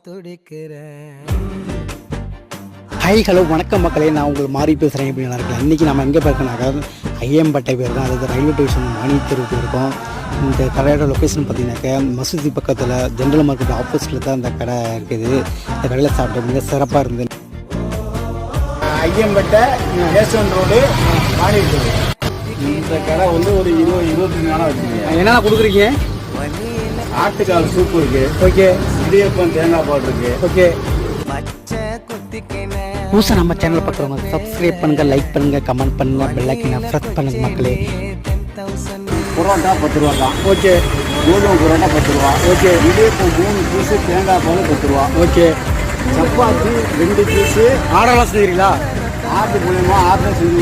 துடிக்கிறேன். Hi hello வணக்கம் மக்களே, நான் உங்களுக்கு மாறி பேசுகிறேன். எப்படி நல்லா இருக்கலாம். இன்றைக்கி நம்ம எங்கே பார்க்கணாக்கா ஐயம்பட்டை போயிருக்கோம். அதாவது ரயில்வே ஸ்டேஷன் மானியத்தெரு போயிருக்கோம். இந்த கடையோட லொக்கேஷன் பார்த்தீங்கன்னாக்கா மசூதி பக்கத்தில் ஜென்ரல் மார்க்கெட் ஆப்போசிட்டில் தான் இந்த கடை இருக்குது. இந்த கடையில் சாப்பிட்ட மிக சிறப்பாக இருந்தது. ஐயம்பட்டை ஸ்டேஷன் ரோடு மானியத்தெரு. இந்த கடை வந்து ஒரு 20-25 நாளாக வச்சுருக்கீங்க. என்னென்ன கொடுக்குறீங்க? ஆட்டுக்கால் சூப்பு இருக்குது. ஓகே. இடியப்பம் தேங்காய் பால் இருக்குது. ஓகே. பச்சை குத்திக்கினே புதுசாக நம்ம சேனல் பார்க்குறவங்க சப்ஸ்கிரைப் பண்ணுங்கள், லைக் பண்ணுங்கள், கமெண்ட் பண்ணுங்கள், பெல் ஐக்கனை ப்ரெஸ் பண்ணுங்கள் மக்களே. 10,000 புரோட்டா 10 ரூபா தான். ஓகே. கோதுமை புரோட்டா 10 ரூபா. ஓகே. இடியப்பம் 3 பீஸு, தேங்காய் பால் 10 ரூபா. ஓகே. சப்பாத்தி 2 பீஸு. ஆர்டர்லாம் செய்கிறீங்களா? ஆட்டு மூலியமாக ஆர்டர் செஞ்சு